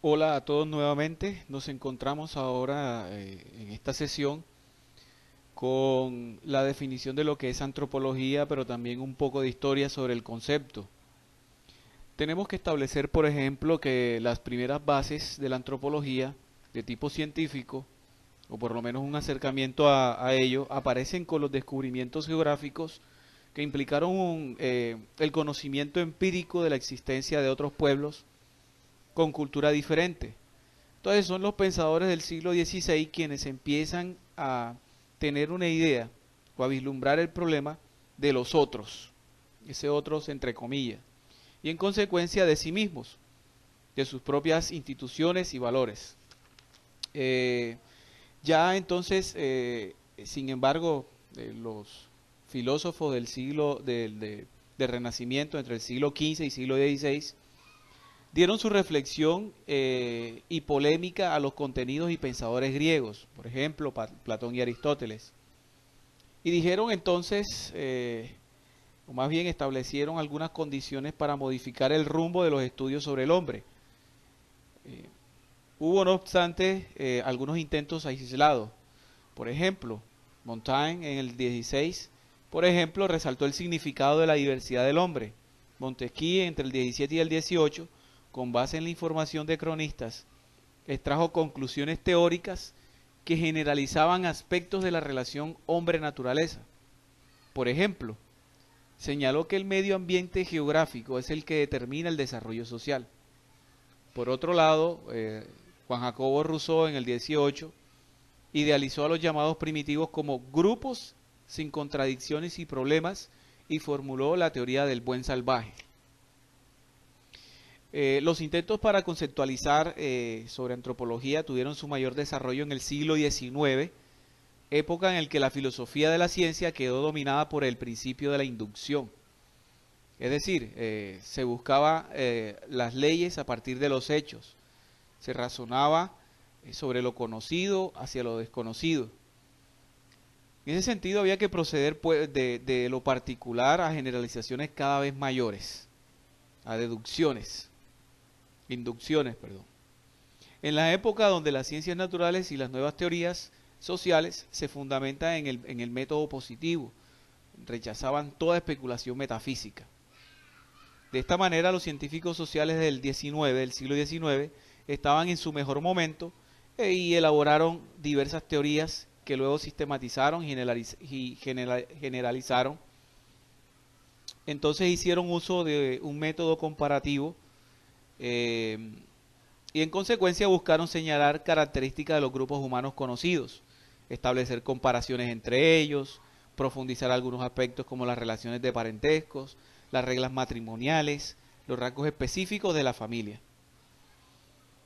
Hola a todos nuevamente. Nos encontramos ahora en esta sesión con la definición de lo que es antropología, pero también un poco de historia sobre el concepto. Tenemos que establecer, por ejemplo, que las primeras bases de la antropología de tipo científico, o por lo menos un acercamiento a ello, aparecen con los descubrimientos geográficos que implicaron el conocimiento empírico de la existencia de otros pueblos con cultura diferente. Entonces son los pensadores del siglo XVI quienes empiezan a tener una idea o a vislumbrar el problema de los otros, ese otros entre comillas, y en consecuencia de sí mismos, de sus propias instituciones y valores. Eh, ya entonces, sin embargo, los filósofos del siglo del Renacimiento, entre el siglo XV y siglo XVI, dieron su reflexión y polémica a los contenidos y pensadores griegos, por ejemplo, Platón y Aristóteles. Y dijeron entonces, o más bien establecieron algunas condiciones para modificar el rumbo de los estudios sobre el hombre. Eh, Hubo, no obstante, algunos intentos aislados. Por ejemplo, Montaigne en el 16, por ejemplo, resaltó el significado de la diversidad del hombre. Montesquieu entre el 17 y el 18, con base en la información de cronistas, extrajo conclusiones teóricas que generalizaban aspectos de la relación hombre-naturaleza. Por ejemplo, señaló que el medio ambiente geográfico es el que determina el desarrollo social. Por otro lado, Juan Jacobo Rousseau en el 18 idealizó a los llamados primitivos como grupos sin contradicciones y problemas y formuló la teoría del buen salvaje. Los intentos para conceptualizar sobre antropología tuvieron su mayor desarrollo en el siglo XIX, época en la que la filosofía de la ciencia quedó dominada por el principio de la inducción. Es decir, se buscaba las leyes a partir de los hechos, se razonaba sobre lo conocido hacia lo desconocido. En ese sentido había que proceder pues, de lo particular a generalizaciones cada vez mayores, a deducciones, inducciones, perdón. En la época donde las ciencias naturales y las nuevas teorías sociales se fundamentan en el método positivo, rechazaban toda especulación metafísica. De esta manera los científicos sociales del siglo XIX, estaban en su mejor momento y elaboraron diversas teorías que luego sistematizaron y generalizaron. Entonces hicieron uso de un método comparativo eh, y en consecuencia buscaron señalar características de los grupos humanos conocidos, establecer comparaciones entre ellos, profundizar algunos aspectos como las relaciones de parentescos, las reglas matrimoniales, los rasgos específicos de la familia.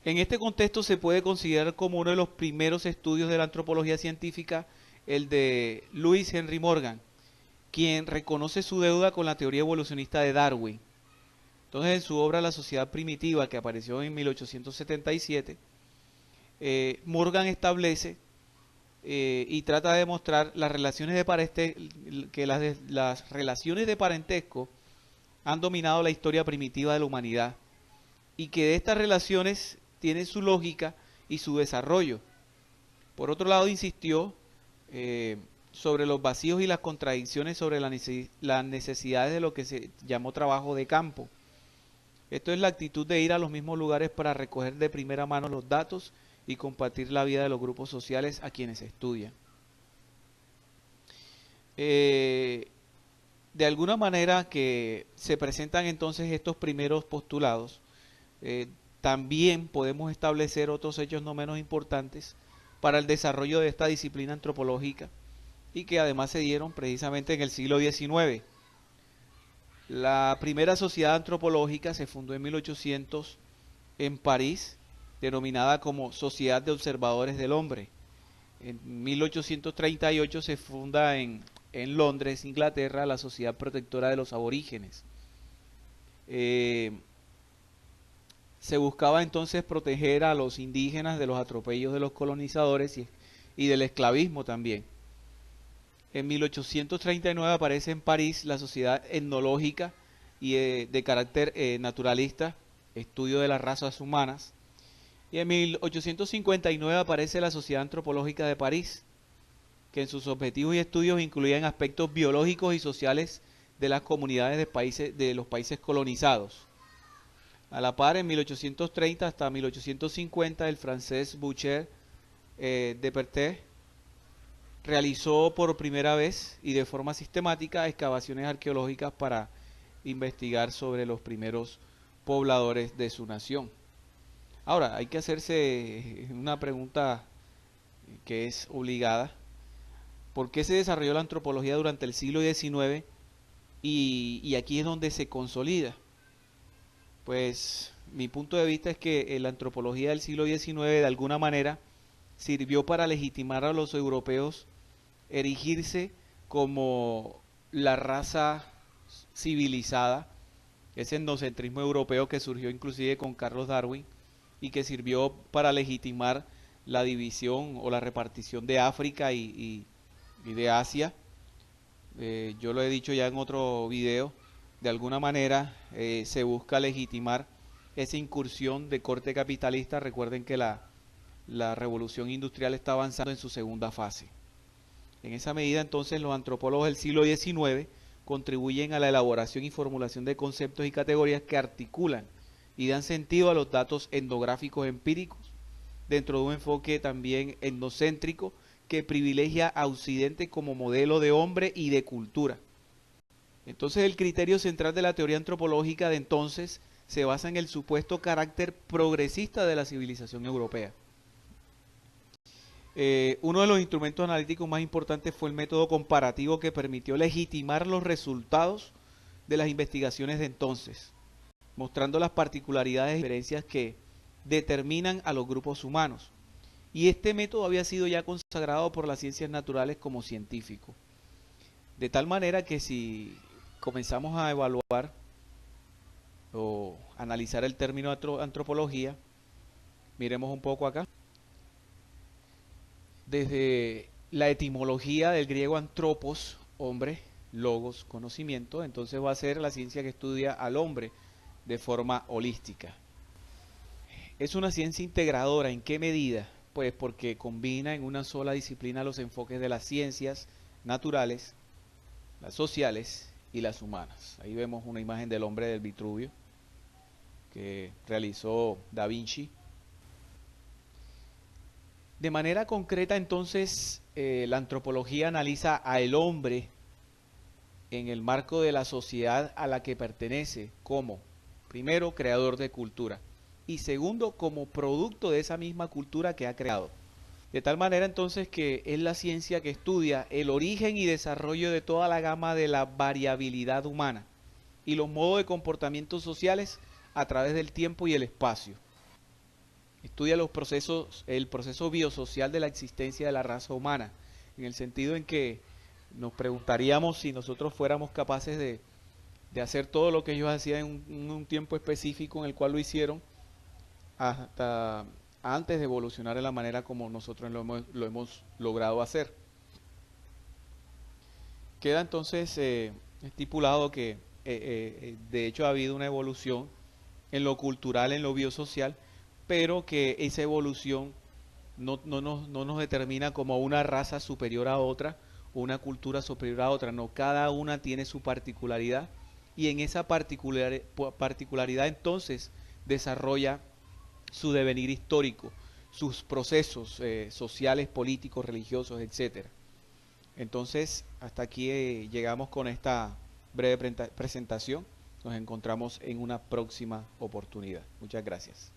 En este contexto se puede considerar como uno de los primeros estudios de la antropología científica el de Lewis Henry Morgan, quien reconoce su deuda con la teoría evolucionista de Darwin. Entonces, en su obra La sociedad primitiva, que apareció en 1877, Morgan establece y trata de demostrar las relaciones que las relaciones de parentesco han dominado la historia primitiva de la humanidad y que de estas relaciones tienen su lógica y su desarrollo. Por otro lado, insistió sobre los vacíos y las contradicciones sobre las necesidades de lo que se llamó trabajo de campo. Esto es la actitud de ir a los mismos lugares para recoger de primera mano los datos y compartir la vida de los grupos sociales a quienes estudian. De alguna manera que se presentan entonces estos primeros postulados, también podemos establecer otros hechos no menos importantes para el desarrollo de esta disciplina antropológica y que además se dieron precisamente en el siglo XIX. La primera sociedad antropológica se fundó en 1800 en París, denominada como Sociedad de Observadores del Hombre. En 1838 se funda en Londres, Inglaterra, la Sociedad Protectora de los Aborígenes. Se buscaba entonces proteger a los indígenas de los atropellos de los colonizadores y del esclavismo también. En 1839 aparece en París la Sociedad Etnológica y de carácter naturalista, estudio de las razas humanas. Y en 1859 aparece la Sociedad Antropológica de París, que en sus objetivos y estudios incluían aspectos biológicos y sociales de las comunidades de los países colonizados. A la par, en 1830 hasta 1850, el francés Boucher de Perthes realizó por primera vez y de forma sistemática excavaciones arqueológicas para investigar sobre los primeros pobladores de su nación. Ahora, hay que hacerse una pregunta que es obligada. ¿Por qué se desarrolló la antropología durante el siglo XIX? Y aquí es donde se consolida. Pues mi punto de vista es que la antropología del siglo XIX de alguna manera sirvió para legitimar a los europeos erigirse como la raza civilizada, ese etnocentrismo europeo que surgió inclusive con Carlos Darwin y que sirvió para legitimar la división o la repartición de África y de Asia. Yo lo he dicho ya en otro video, de alguna manera se busca legitimar esa incursión de corte capitalista. Recuerden que la revolución industrial está avanzando en su segunda fase. En esa medida, entonces, los antropólogos del siglo XIX contribuyen a la elaboración y formulación de conceptos y categorías que articulan y dan sentido a los datos etnográficos empíricos dentro de un enfoque también etnocéntrico que privilegia a Occidente como modelo de hombre y de cultura. Entonces, el criterio central de la teoría antropológica de entonces se basa en el supuesto carácter progresista de la civilización europea. Uno de los instrumentos analíticos más importantes fue el método comparativo que permitió legitimar los resultados de las investigaciones de entonces, mostrando las particularidades y diferencias que determinan a los grupos humanos. Y este método había sido ya consagrado por las ciencias naturales como científico. De tal manera que si comenzamos a evaluar o analizar el término antropología, miremos un poco acá. Desde la etimología del griego antropos, hombre, logos, conocimiento, entonces va a ser la ciencia que estudia al hombre de forma holística. Es una ciencia integradora. ¿En qué medida? Pues porque combina en una sola disciplina los enfoques de las ciencias naturales, las sociales y las humanas. Ahí vemos una imagen del hombre del Vitruvio que realizó Da Vinci. De manera concreta, entonces, la antropología analiza al hombre en el marco de la sociedad a la que pertenece como, primero, creador de cultura y segundo, como producto de esa misma cultura que ha creado. De tal manera, entonces, que es la ciencia que estudia el origen y desarrollo de toda la gama de la variabilidad humana y los modos de comportamiento sociales a través del tiempo y el espacio. Estudia los procesos, el proceso biosocial de la existencia de la raza humana, en el sentido en que nos preguntaríamos si nosotros fuéramos capaces de hacer todo lo que ellos hacían en un tiempo específico en el cual lo hicieron, hasta antes de evolucionar de la manera como nosotros lo hemos logrado hacer. Queda entonces estipulado que de hecho ha habido una evolución en lo cultural, en lo biosocial, pero que esa evolución no nos determina como una raza superior a otra, una cultura superior a otra, no, cada una tiene su particularidad y en esa particularidad entonces desarrolla su devenir histórico, sus procesos sociales, políticos, religiosos, etcétera. Entonces, hasta aquí llegamos con esta breve presentación. Nos encontramos en una próxima oportunidad. Muchas gracias.